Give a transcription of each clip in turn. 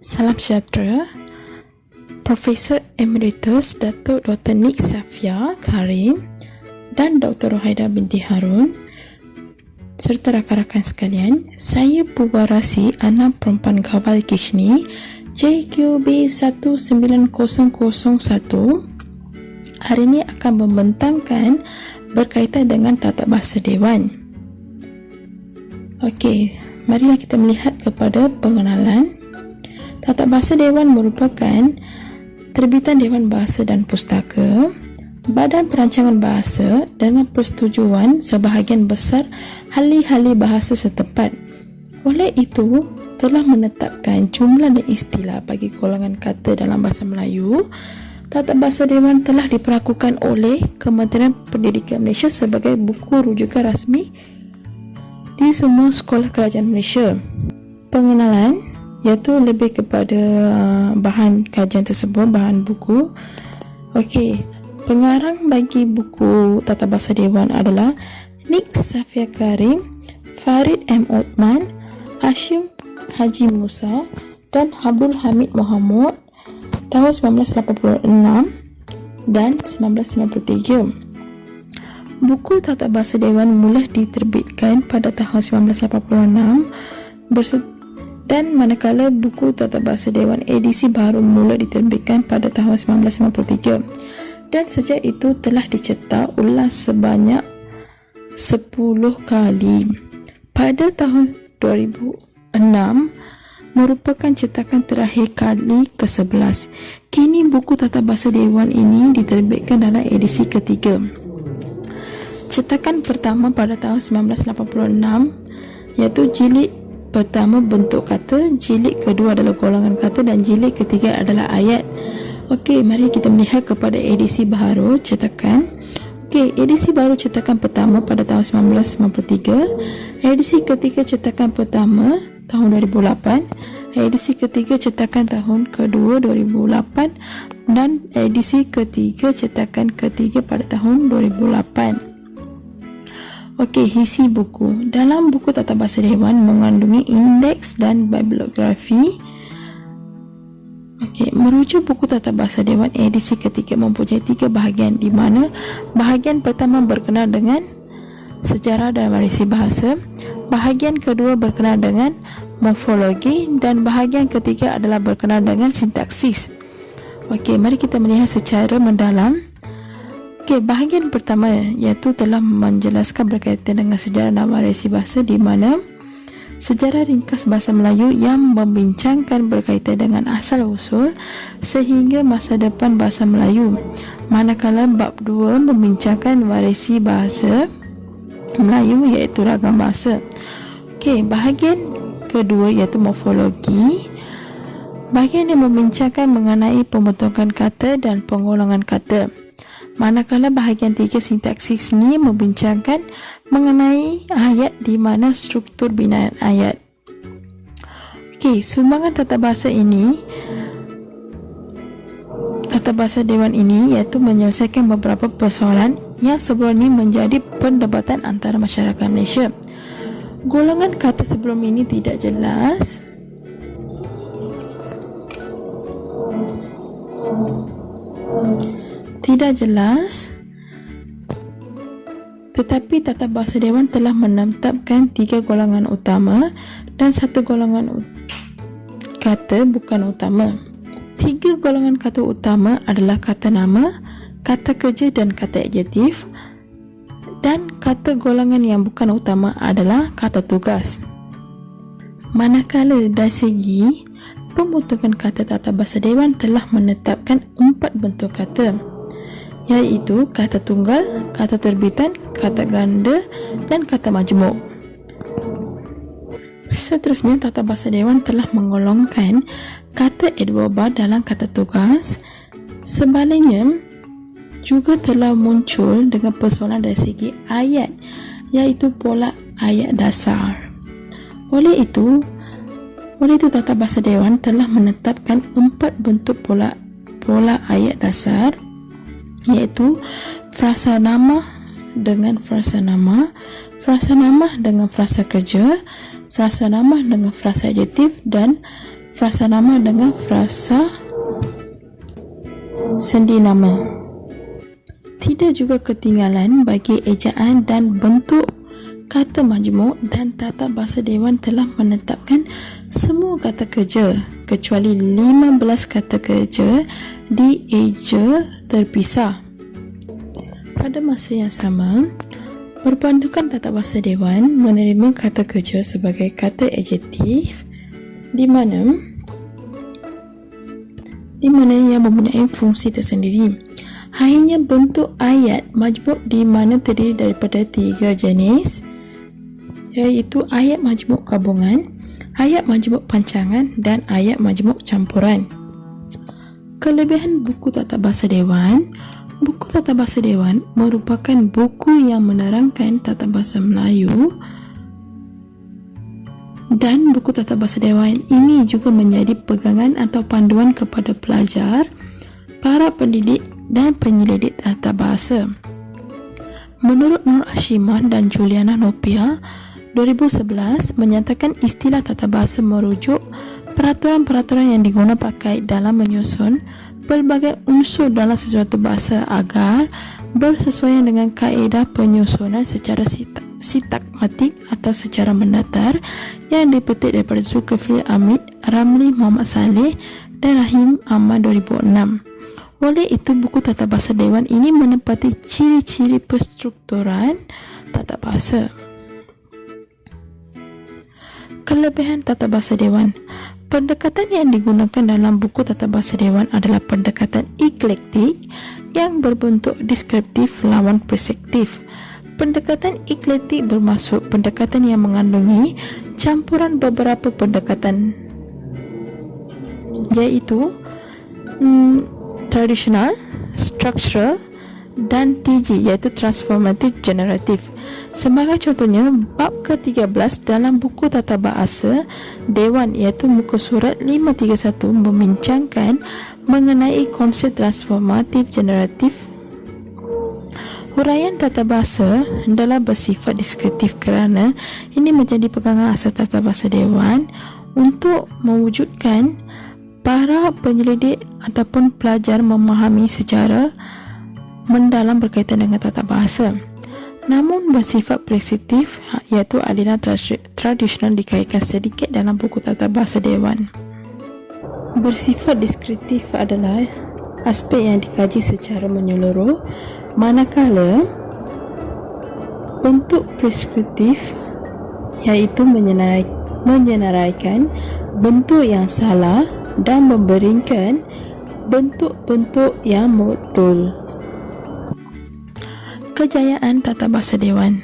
Salam sejahtera. Profesor Emeritus Datuk Dr. Nik Safia Karim dan Dr. Rohaida binti Harun serta rakan-rakan sekalian, saya Pubarasi anak perempuan Gawal Kishni JQB 19001 hari ini akan membentangkan berkaitan dengan tata bahasa Dewan. Okey, marilah kita melihat kepada pengenalan. Tata bahasa Dewan merupakan terbitan Dewan Bahasa dan Pustaka, badan perancangan bahasa dengan persetujuan sebahagian besar ahli-ahli bahasa setempat. Oleh itu, telah menetapkan jumlah dan istilah bagi golongan kata dalam bahasa Melayu. Tata bahasa Dewan telah diperlakukan oleh Kementerian Pendidikan Malaysia sebagai buku rujukan rasmi di semua sekolah kerajaan Malaysia. Pengenalan iaitu lebih kepada bahan kajian tersebut, bahan buku. Okey, pengarang bagi buku Tata Bahasa Dewan adalah Nik Safia Karim, Farid M. Othman, Hashim Haji Musa dan Abdul Hamid Muhammad tahun 1986 dan 1993. Buku Tata Bahasa Dewan mula diterbitkan pada tahun 1986 dan manakala buku Tata Bahasa Dewan edisi baru mula diterbitkan pada tahun 1953 dan sejak itu telah dicetak ulang sebanyak 10 kali. Pada tahun 2006 merupakan cetakan terakhir kali ke-11. Kini buku Tata Bahasa Dewan ini diterbitkan dalam edisi ketiga. Cetakan pertama pada tahun 1986 iaitu jilid pertama bentuk kata, jilid kedua adalah golongan kata dan jilid ketiga adalah ayat. Okey, mari kita melihat kepada edisi baru cetakan. Okey, edisi baru cetakan pertama pada tahun 1993, edisi ketiga cetakan pertama tahun 2008, edisi ketiga cetakan tahun kedua 2008 dan edisi ketiga cetakan ketiga pada tahun 2008. Okey, isi buku. Dalam buku Tata Bahasa Dewan mengandungi indeks dan bibliografi. Okey, merujuk buku Tata Bahasa Dewan edisi ketiga mempunyai 3 bahagian, di mana bahagian pertama berkenaan dengan sejarah dan variasi bahasa, bahagian kedua berkenaan dengan morfologi dan bahagian ketiga adalah berkenaan dengan sintaksis. Okey, mari kita melihat secara mendalam. Okey, bahagian pertama iaitu telah menjelaskan berkaitan dengan sejarah dan variasi bahasa, di mana sejarah ringkas bahasa Melayu yang membincangkan berkaitan dengan asal-usul sehingga masa depan bahasa Melayu. Manakala bab 2 membincangkan variasi bahasa Melayu iaitu ragam bahasa. Okey, bahagian kedua iaitu morfologi. Bahagian yang membincangkan mengenai pembentukan kata dan penggolongan kata. Manakala bahagian 3 sintaksis ini membincangkan mengenai ayat di mana struktur binaan ayat. Okey, sumbangan tata bahasa Dewan ini iaitu menyelesaikan beberapa persoalan yang sebelum ini menjadi perdebatan antara masyarakat Malaysia. Golongan kata sebelum ini tidak jelas. Tetapi Tata Bahasa Dewan telah menetapkan 3 golongan utama dan 1 golongan kata bukan utama. 3 golongan kata utama adalah kata nama, kata kerja dan kata adjektif, dan kata golongan yang bukan utama adalah kata tugas. Manakala dari segi pembentukan kata, Tata Bahasa Dewan telah menetapkan 4 bentuk kata, iaitu kata tunggal, kata terbitan, kata ganda dan kata majmuk. Seterusnya, Tata Bahasa Dewan telah menggolongkan kata adverba dalam kata tugas. Sebaliknya, juga telah muncul dengan persoalan dari segi ayat, iaitu pola ayat dasar. Oleh itu Tata Bahasa Dewan telah menetapkan 4 bentuk pola ayat dasar, iaitu frasa nama dengan frasa nama dengan frasa kerja, frasa nama dengan frasa adjektif dan frasa nama dengan frasa sendi nama. Tidak juga ketinggalan bagi ejaan dan bentuk kata majmuk, dan Tata Bahasa Dewan telah menetapkan semua kata kerja kecuali 15 kata kerja dieja terpisah. Pada masa yang sama, perpandukan Tata Bahasa Dewan menerima kata kerja sebagai kata adjektif di mana ia mempunyai fungsi tersendiri. Hanya bentuk ayat majmuk di mana terdiri daripada 3 jenis, iaitu ayat majmuk gabungan, ayat majmuk pancangan dan ayat majmuk campuran. Kelebihan buku Tata Bahasa Dewan. Buku Tata Bahasa Dewan merupakan buku yang menerangkan tata bahasa Melayu, dan buku Tata Bahasa Dewan ini juga menjadi pegangan atau panduan kepada pelajar, para pendidik dan penyelidik tata bahasa. Menurut Nur Hashimah dan Juliana Nopia 2011 menyatakan istilah tata bahasa merujuk peraturan-peraturan yang digunakan pakai dalam menyusun pelbagai unsur dalam sesuatu bahasa agar bersesuaian dengan kaedah penyusunan secara sintakmatik atau secara mendatar yang dipetik daripada Zulkifli Hamid, Ramli Muhammad Saleh dan Rahim Ahmad 2006. Oleh itu, buku Tata Bahasa Dewan ini menepati ciri-ciri perstrukturan tata bahasa. Kelebihan Tata Bahasa Dewan. Pendekatan yang digunakan dalam buku Tata Bahasa Dewan adalah pendekatan eklektik yang berbentuk deskriptif lawan preskriptif. Pendekatan eklektik bermaksud pendekatan yang mengandungi campuran beberapa pendekatan, iaitu tradisional, structural dan TG, iaitu transformative generatif. Sebagai contohnya, bab ke-13 dalam buku Tata Bahasa Dewan iaitu muka surat 531 membincangkan mengenai konsep transformatif generatif. Huraian tata bahasa adalah bersifat deskriptif kerana ini menjadi pegangan asas Tata Bahasa Dewan untuk mewujudkan para penyelidik ataupun pelajar memahami secara mendalam berkaitan dengan tata bahasa. Namun bersifat preskriptif, iaitu aliran tradisional dikaitkan sedikit dalam buku Tata Bahasa Dewan. Bersifat deskriptif adalah aspek yang dikaji secara menyeluruh, manakala bentuk preskriptif iaitu menyenaraikan bentuk yang salah dan memberikan bentuk-bentuk yang betul. Kejayaan Tata Bahasa Dewan.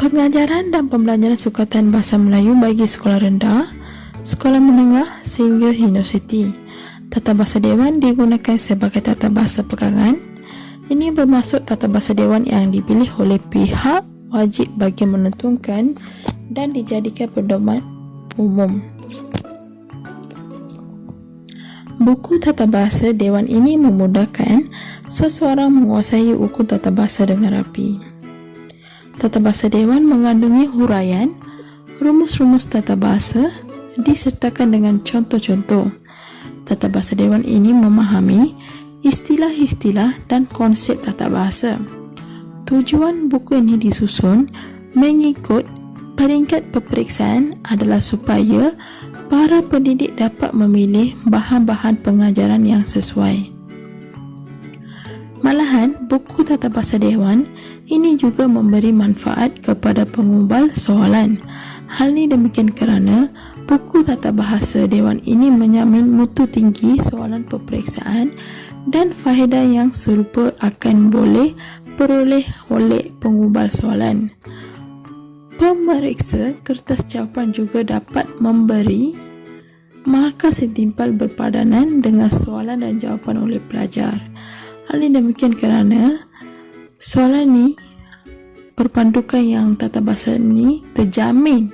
Pengajaran dan pembelajaran sukatan bahasa Melayu bagi sekolah rendah, sekolah menengah sehingga universiti. Tata Bahasa Dewan digunakan sebagai tata bahasa pegangan. Ini bermaksud tata bahasa Dewan yang dipilih oleh pihak wajib bagi menentukan dan dijadikan pedoman umum. Buku Tata Bahasa Dewan ini memudahkan seseorang menguasai buku tata bahasa dengan rapi. Tata Bahasa Dewan mengandungi huraian, rumus-rumus tata bahasa disertakan dengan contoh-contoh. Tata Bahasa Dewan ini memahami istilah-istilah dan konsep tata bahasa. Tujuan buku ini disusun mengikut peringkat peperiksaan adalah supaya para pendidik dapat memilih bahan-bahan pengajaran yang sesuai. Malahan, buku Tata Bahasa Dewan ini juga memberi manfaat kepada pengubal soalan. Hal ini demikian kerana buku Tata Bahasa Dewan ini menjamin mutu tinggi soalan peperiksaan dan faedah yang serupa akan boleh peroleh oleh pengubal soalan. Pemeriksa kertas jawapan juga dapat memberi markah setimpal berpadanan dengan soalan dan jawapan oleh pelajar. Hal ini demikian kerana soalan ni perpandukan yang tata bahasa ni terjamin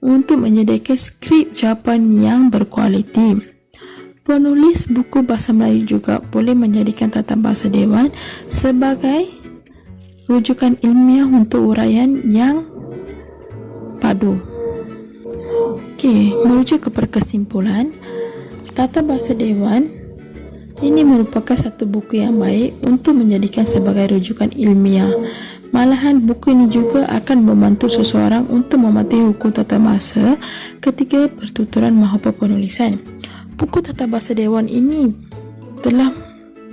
untuk menyediakan skrip jawapan yang berkualiti. Penulis buku bahasa Melayu juga boleh menjadikan Tata Bahasa Dewan sebagai rujukan ilmiah untuk uraian yang padu. Okey, merujuk kepada kesimpulan, Tata Bahasa Dewan ini merupakan satu buku yang baik untuk menjadikan sebagai rujukan ilmiah. Malahan buku ini juga akan membantu seseorang untuk mematuhi hukum tata bahasa ketika pertuturan maupun penulisan. Buku Tata Bahasa Dewan ini telah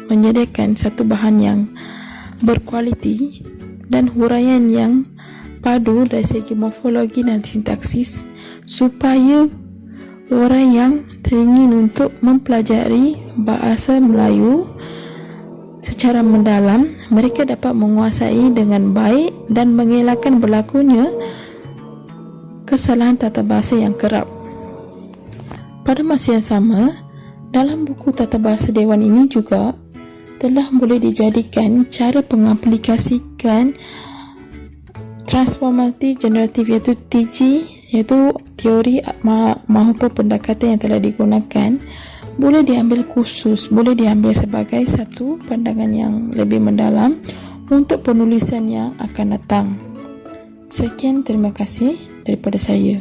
menyediakan satu bahan yang berkualiti dan huraian yang padu dari segi morfologi dan sintaksis supaya orang yang teringin untuk mempelajari bahasa Melayu secara mendalam, mereka dapat menguasai dengan baik dan mengelakkan berlakunya kesalahan tata bahasa yang kerap. Pada masa yang sama, dalam buku Tata Bahasa Dewan ini juga telah boleh dijadikan cara pengaplikasikan transformatif generatif iaitu TG, iaitu teori maupun pendekatan yang telah digunakan boleh diambil khusus, boleh diambil sebagai satu pandangan yang lebih mendalam untuk penulisan yang akan datang. Sekian, terima kasih daripada saya.